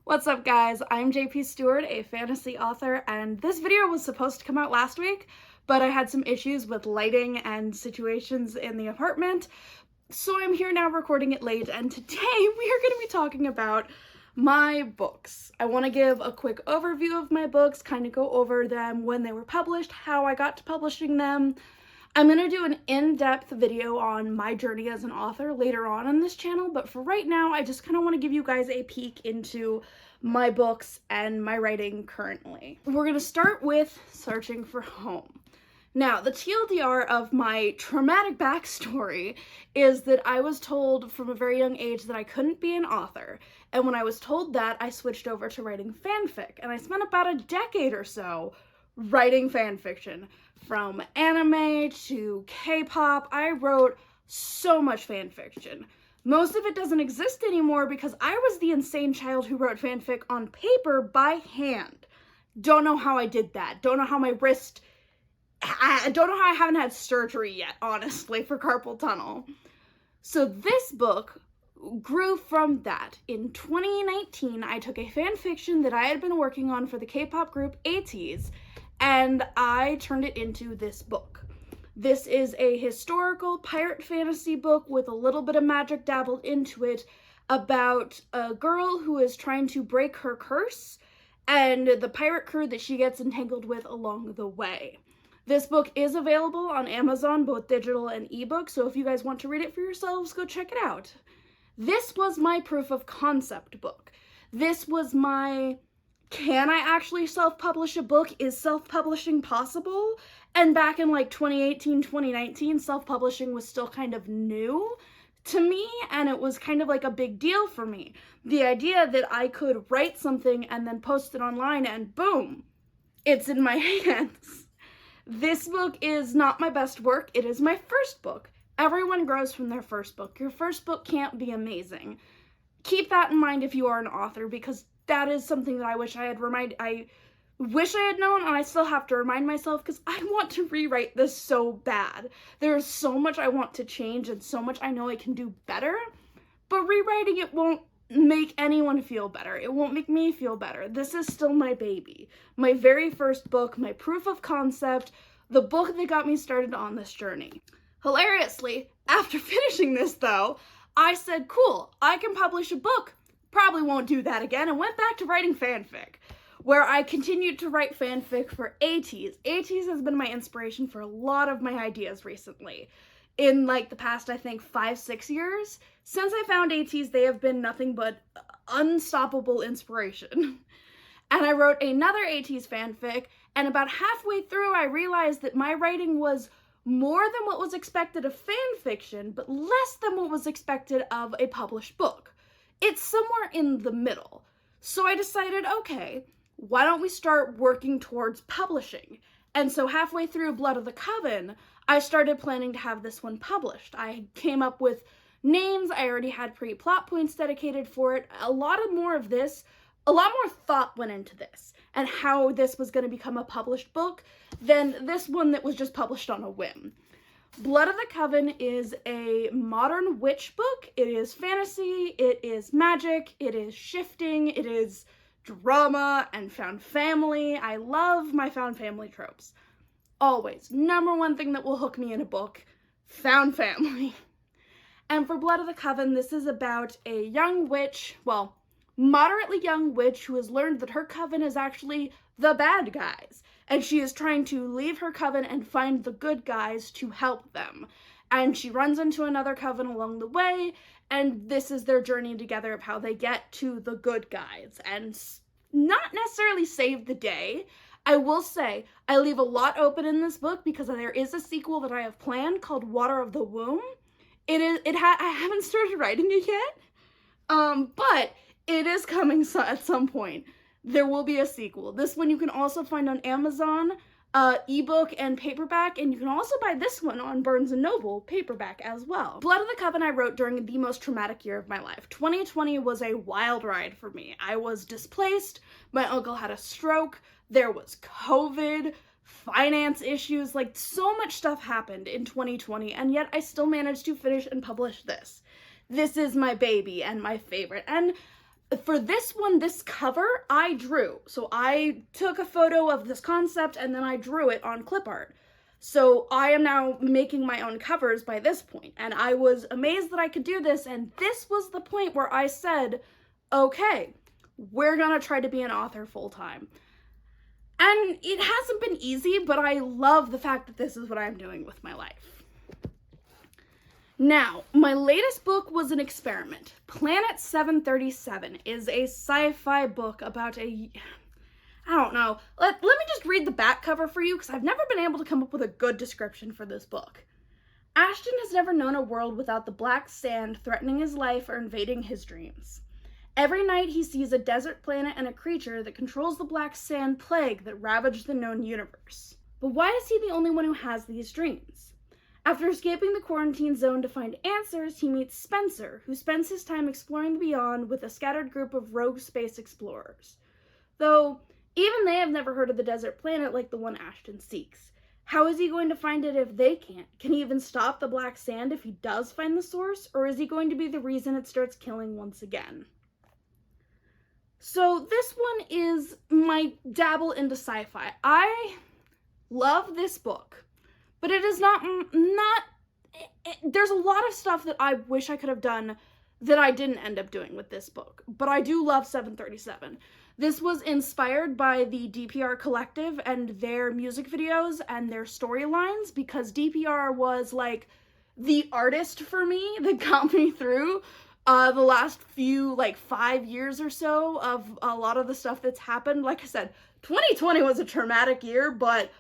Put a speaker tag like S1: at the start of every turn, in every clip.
S1: What's up, guys? I'm JP Steward, a fantasy author, and this video was supposed to come out last week, but I had some issues with lighting and situations in the apartment, so I'm here now recording it late, and today we are going to be talking about my books. I want to give a quick overview of my books, kind of go over them, when they were published, how I got to publishing them. I'm going to do an in-depth video on my journey as an author later on this channel, but for right now, I just kind of want to give you guys a peek into my books and my writing currently. We're going to start with searching for home. Now, the TLDR of my traumatic backstory is that I was told from a very young age that I couldn't be an author, and when I was told that, I switched over to writing fanfic, and I spent about a decade or so writing fanfiction. From anime to K-pop, I wrote so much fanfiction. Most of it doesn't exist anymore because I was the insane child who wrote fanfic on paper by hand. Don't know how I did that. Don't know how my wrist... I don't know how I haven't had surgery yet, honestly, for carpal tunnel. So this book grew from that. In 2019, I took a fanfiction that I had been working on for the K-pop group 𝘊𝘍𝘍𝘳𝘍, and I turned it into this book. This is a historical pirate fantasy book with a little bit of magic dabbled into it about a girl who is trying to break her curse and the pirate crew that she gets entangled with along the way. This book is available on Amazon, both digital and ebook, so if you guys want to read it for yourselves, go check it out. This was my proof of concept book. This was my... Can I actually self-publish a book? Is self-publishing possible? And back in like 2018, 2019, self-publishing was still kind of new to me, and it was kind of like a big deal for me. The idea that I could write something and then post it online and boom, it's in my hands. This book is not my best work. It is my first book. Everyone grows from their first book. Your first book can't be amazing. Keep that in mind if you are an author, because that is something that I wish I had known, and I still have to remind myself because I want to rewrite this so bad. There is so much I want to change and so much I know I can do better, but rewriting it won't make anyone feel better. It won't make me feel better. This is still my baby. My very first book, my proof of concept, the book that got me started on this journey. Hilariously, after finishing this though, I said, cool, I can publish a book. Probably won't do that again, and went back to writing fanfic, where I continued to write fanfic for 𝘊𝘍𝘍𝘳𝘍. 𝘊𝘍𝘍𝘳𝘍 has been my inspiration for a lot of my ideas recently. In like the past, I think 5-6 years, since I found 𝘊𝘍𝘍𝘳𝘍, they have been nothing but unstoppable inspiration. And I wrote another 𝘊𝘍𝘍𝘳𝘍 fanfic, and about halfway through I realized that my writing was more than what was expected of fanfiction, but less than what was expected of a published book. It's somewhere in the middle. So I decided, okay, why don't we start working towards publishing? And so halfway through Blood of the Coven, I started planning to have this one published. I came up with names, I already had pre-plot points dedicated for it. A lot more thought went into this and how this was going to become a published book than this one that was just published on a whim. Blood of the Coven is a modern witch book. It is fantasy, it is magic, it is shifting, it is drama and found family. I love my found family tropes. Always. Number one thing that will hook me in a book, found family. And for Blood of the Coven, this is about a young witch, well, moderately young witch who has learned that her coven is actually the bad guys. And she is trying to leave her coven and find the good guys to help them. And she runs into another coven along the way, and this is their journey together of how they get to the good guys. And not necessarily save the day. I will say, I leave a lot open in this book because there is a sequel that I have planned called Water of the Womb. I haven't started writing it yet, but it is coming at some point. There will be a sequel. This one you can also find on Amazon, ebook and paperback, and you can also buy this one on Barnes & Noble, paperback as well. Blood of the Coven I wrote during the most traumatic year of my life. 2020 was a wild ride for me. I was displaced, my uncle had a stroke, there was COVID, finance issues, like so much stuff happened in 2020, and yet I still managed to finish and publish this. This is my baby and my favorite, and For this one, this cover, I drew. So I took a photo of this concept and then I drew it on clip art. So I am now making my own covers by this point, and I was amazed that I could do this, and this was the point where I said, okay, we're gonna try to be an author full-time. And it hasn't been easy, but I love the fact that this is what I'm doing with my life. Now, my latest book was an experiment. Planet 737 is a sci-fi book about I don't know. Let me just read the back cover for you, because I've never been able to come up with a good description for this book. Ashton has never known a world without the black sand threatening his life or invading his dreams. Every night he sees a desert planet and a creature that controls the black sand plague that ravaged the known universe. But why is he the only one who has these dreams? After escaping the quarantine zone to find answers, he meets Spencer, who spends his time exploring the beyond with a scattered group of rogue space explorers. Though even they have never heard of the desert planet like the one Ashton seeks. How is he going to find it if they can't? Can he even stop the black sand if he does find the source? Or is he going to be the reason it starts killing once again? So this one is my dabble into sci-fi. I love this book, but it is there's a lot of stuff that I wish I could have done that I didn't end up doing with this book, but I do love 737. This was inspired by the DPR collective and their music videos and their storylines, because DPR was like the artist for me that got me through the last few, 5 years or so of a lot of the stuff that's happened. Like I said, 2020 was a traumatic year, but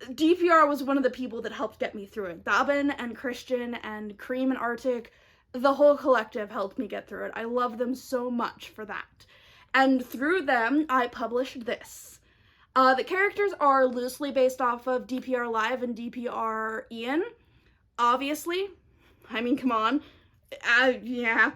S1: DPR was one of the people that helped get me through it. Dabin and Christian and Cream and Arctic, the whole collective helped me get through it. I love them so much for that. And through them, I published this. The characters are loosely based off of DPR Live and DPR Ian, obviously. I mean, come on. Yeah.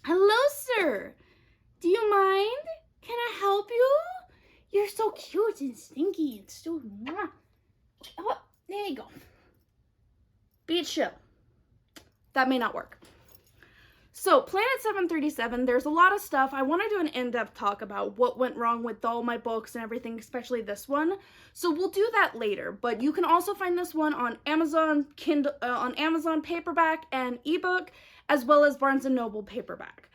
S1: Hello, sir. Do you mind? Can I help you? You're so cute and stinky and so... Oh, there you go. Be chill. That may not work. So, Planet 737, there's a lot of stuff. I want to do an in-depth talk about what went wrong with all my books and everything, especially this one. So we'll do that later, but you can also find this one on Amazon Kindle, on Amazon paperback and ebook, as well as Barnes & Noble paperback.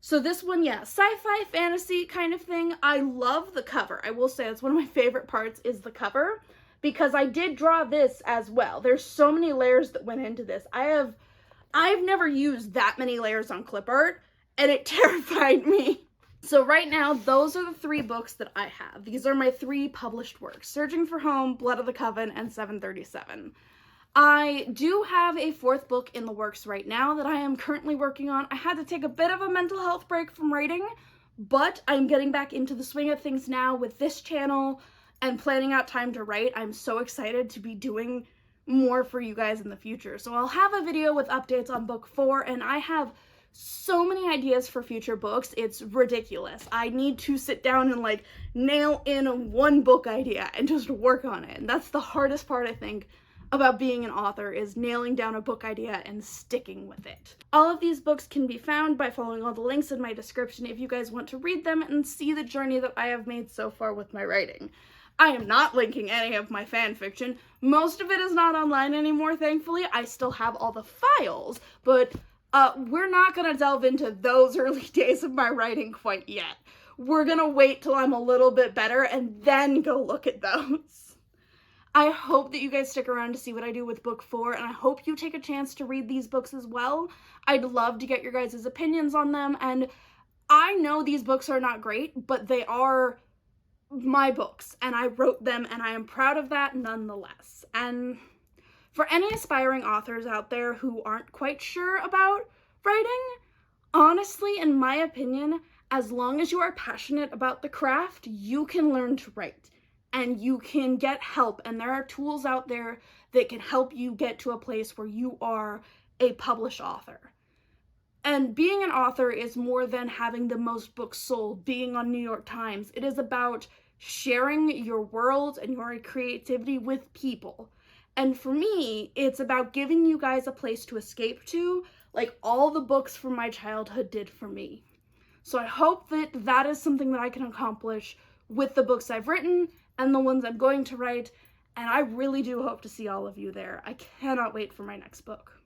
S1: So this one, yeah, sci-fi fantasy kind of thing. I love the cover. I will say it's one of my favorite parts is the cover, because I did draw this as well. There's so many layers that went into this. I've never used that many layers on clip art, and it terrified me. So right now, those are the 3 books that I have. These are my 3 published works: Searching for Home, Blood of the Coven, and 737. I do have a 4th book in the works right now that I am currently working on. I had to take a bit of a mental health break from writing, but I'm getting back into the swing of things now with this channel and planning out time to write. I'm so excited to be doing more for you guys in the future. So I'll have a video with updates on book 4, and I have so many ideas for future books. It's ridiculous. I need to sit down and nail in one book idea and just work on it. And that's the hardest part, I think, about being an author, is nailing down a book idea and sticking with it. All of these books can be found by following all the links in my description if you guys want to read them and see the journey that I have made so far with my writing. I am not linking any of my fan fiction. Most of it is not online anymore, thankfully. I still have all the files, but we're not gonna delve into those early days of my writing quite yet. We're gonna wait till I'm a little bit better and then go look at those. I hope that you guys stick around to see what I do with book 4, and I hope you take a chance to read these books as well. I'd love to get your guys' opinions on them, and I know these books are not great, but they are my books, and I wrote them, and I am proud of that nonetheless. And for any aspiring authors out there who aren't quite sure about writing, honestly, in my opinion, as long as you are passionate about the craft, you can learn to write, and you can get help, and there are tools out there that can help you get to a place where you are a published author. And being an author is more than having the most books sold, being on New York Times. It is about sharing your world and your creativity with people. And for me, it's about giving you guys a place to escape to, like all the books from my childhood did for me. So I hope that that is something that I can accomplish with the books I've written and the ones I'm going to write, and I really do hope to see all of you there. I cannot wait for my next book.